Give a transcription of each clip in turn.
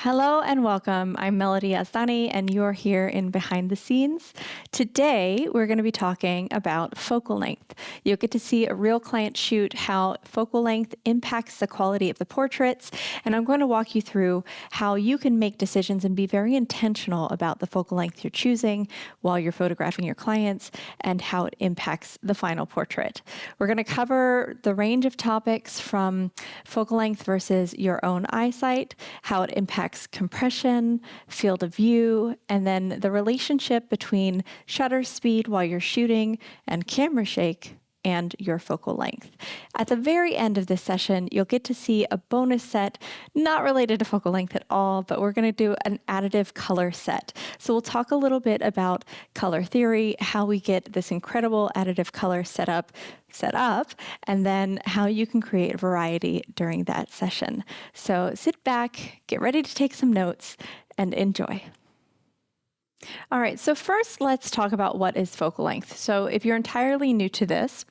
Hello and welcome. I'm Melody Yazdani and you're here in Behind the Scenes. Today, we're going to be talking about focal length. You'll get to see a real client shoot how focal length impacts the quality of the portraits, and I'm going to walk you through how you can make decisions and be very intentional about the focal length you're choosing while you're photographing your clients and how it impacts the final portrait. We're going to cover the range of topics from focal length versus your own eyesight, how it impacts compression, field of view, and then the relationship between shutter speed while you're shooting and camera shake and your focal length. At the very end of this session, you'll get to see a bonus set not related to focal length at all, but we're going to do an additive color set. So we'll talk a little bit about color theory, how we get this incredible additive color set up, and then how you can create variety during that session. So sit back, get ready to take some notes, and enjoy. All right, so first let's talk about what is focal length. So if you're entirely new to this,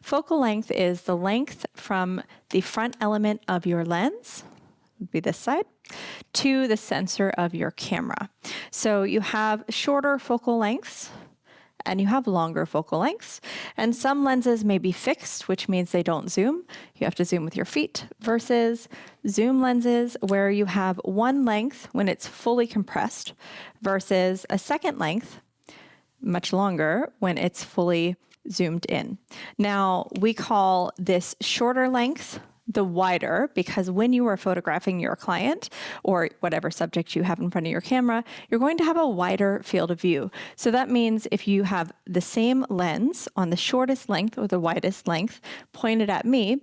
focal length is the length from the front element of your lens, would be this side, to the sensor of your camera. So you have shorter focal lengths and you have longer focal lengths. And some lenses may be fixed, which means they don't zoom. You have to zoom with your feet, versus zoom lenses where you have one length when it's fully compressed versus a second length, much longer, when it's fully zoomed in. Now, we call this shorter length the wider, because when you are photographing your client or whatever subject you have in front of your camera, you're going to have a wider field of view. So that means if you have the same lens on the shortest length or the widest length pointed at me,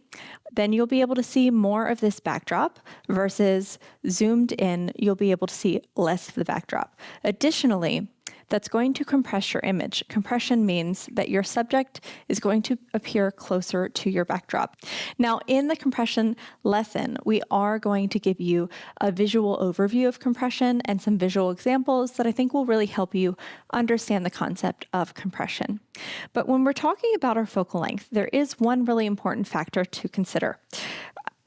then you'll be able to see more of this backdrop versus zoomed in, you'll be able to see less of the backdrop. Additionally, that's going to compress your image. Compression means that your subject is going to appear closer to your backdrop. Now, in the compression lesson, we are going to give you a visual overview of compression and some visual examples that I think will really help you understand the concept of compression. But when we're talking about our focal length, there is one really important factor to consider.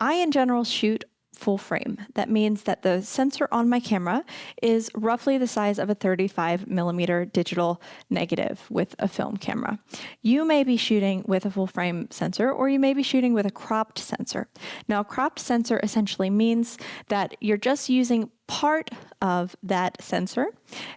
I, in general, shoot full frame. That means that the sensor on my camera is roughly the size of a 35mm digital negative with a film camera. You may be shooting with a full frame sensor, or you may be shooting with a cropped sensor. Now, a cropped sensor essentially means that you're just using part of that sensor.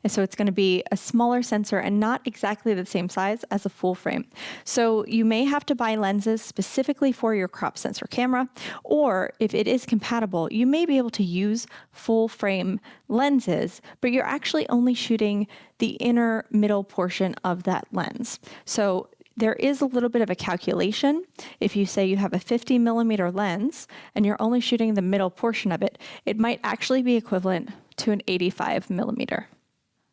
And so it's going to be a smaller sensor and not exactly the same size as a full frame. So you may have to buy lenses specifically for your crop sensor camera, or if it is compatible, you may be able to use full frame lenses, but you're actually only shooting the inner middle portion of that lens. So there is a little bit of a calculation. If you say you have a 50mm lens and you're only shooting the middle portion of it, it might actually be equivalent to an 85mm.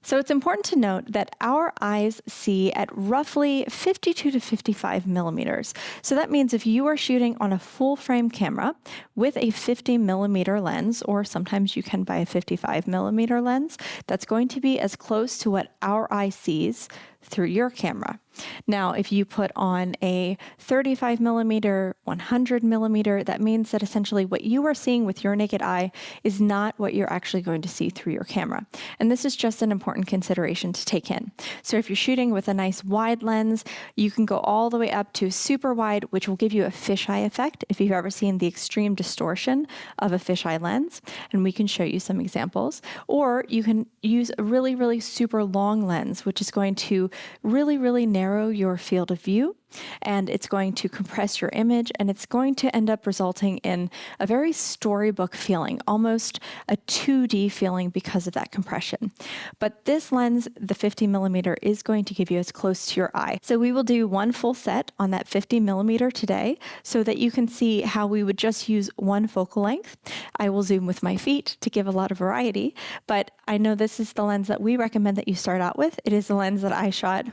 So it's important to note that our eyes see at roughly 52 to 55mm. So that means if you are shooting on a full frame camera with a 50mm lens, or sometimes you can buy a 55mm lens, that's going to be as close to what our eye sees through your camera. Now, if you put on a 35mm, 100mm, that means that essentially what you are seeing with your naked eye is not what you're actually going to see through your camera. And this is just an important consideration to take in. So if you're shooting with a nice wide lens, you can go all the way up to super wide, which will give you a fisheye effect if you've ever seen the extreme distortion of a fisheye lens, and we can show you some examples. Or you can use a really, really super long lens, which is going to really narrow your field of view, and it's going to compress your image, and it's going to end up resulting in a very storybook feeling, almost a 2D feeling because of that compression. But this lens, the 50mm, is going to give you as close to your eye. So we will do one full set on that 50mm today so that you can see how we would just use one focal length. I will zoom with my feet to give a lot of variety, but I know this is the lens that we recommend that you start out with. It is the lens that I shot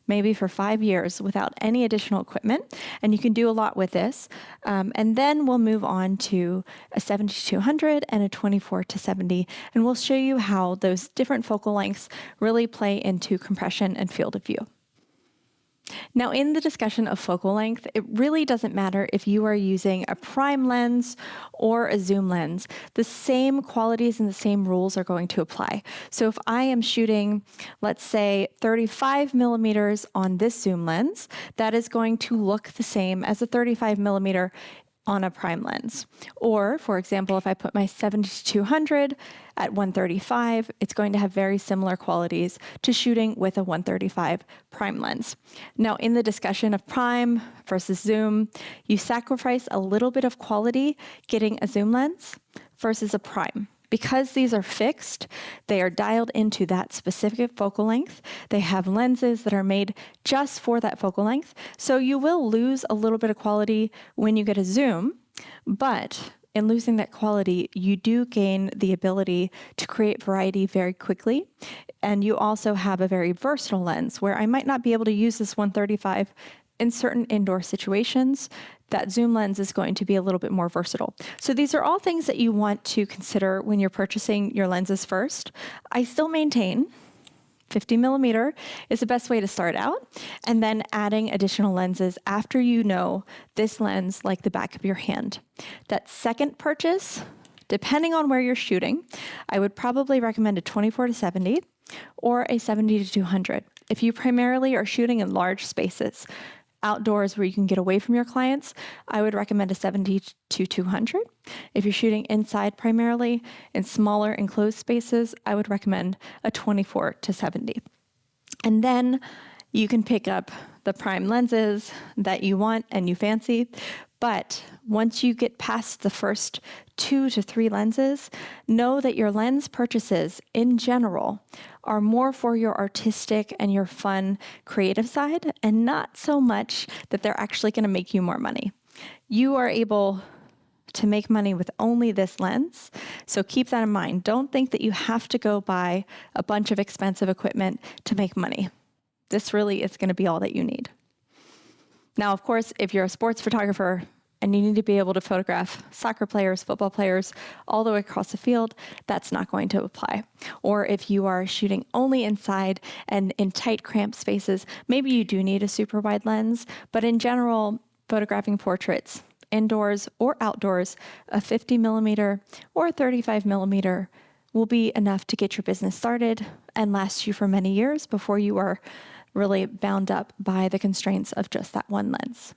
maybe for 5 years without any additional equipment, and you can do a lot with this. And then we'll move on to a 70-200 and a 24-70, and we'll show you how those different focal lengths really play into compression and field of view. Now, in the discussion of focal length, it really doesn't matter if you are using a prime lens or a zoom lens. The same qualities and the same rules are going to apply. So if I am shooting, let's say 35 millimeters on this zoom lens, that is going to look the same as a 35 millimeter on a prime lens. Or, for example, if I put my 70-200 at 135, it's going to have very similar qualities to shooting with a 135 prime lens. Now, in the discussion of prime versus zoom, you sacrifice a little bit of quality getting a zoom lens versus a prime. Because these are fixed, they are dialed into that specific focal length. They have lenses that are made just for that focal length. So you will lose a little bit of quality when you get a zoom, but in losing that quality, you do gain the ability to create variety very quickly. And you also have a very versatile lens where I might not be able to use this 135 in certain indoor situations. That zoom lens is going to be a little bit more versatile. So these are all things that you want to consider when you're purchasing your lenses first. I still maintain 50 millimeter is the best way to start out, and then adding additional lenses after you know this lens like the back of your hand. That second purchase, depending on where you're shooting, I would probably recommend a 24-70 or a 70-200. If you primarily are shooting in large spaces, outdoors where you can get away from your clients, I would recommend a 70-200. If you're shooting inside primarily in smaller enclosed spaces, I would recommend a 24-70. And then you can pick up the prime lenses that you want and you fancy. But once you get past the first 2 to 3 lenses, know that your lens purchases in general are more for your artistic and your fun creative side, and not so much that they're actually going to make you more money. You are able to make money with only this lens, so keep that in mind. Don't think that you have to go buy a bunch of expensive equipment to make money. This really is going to be all that you need. Now, of course, if you're a sports photographer and you need to be able to photograph soccer players, football players, all the way across the field, that's not going to apply. Or if you are shooting only inside and in tight, cramped spaces, maybe you do need a super wide lens, but in general, photographing portraits, indoors or outdoors, a 50 millimeter or 35 millimeter will be enough to get your business started and last you for many years before you are really bound up by the constraints of just that one lens.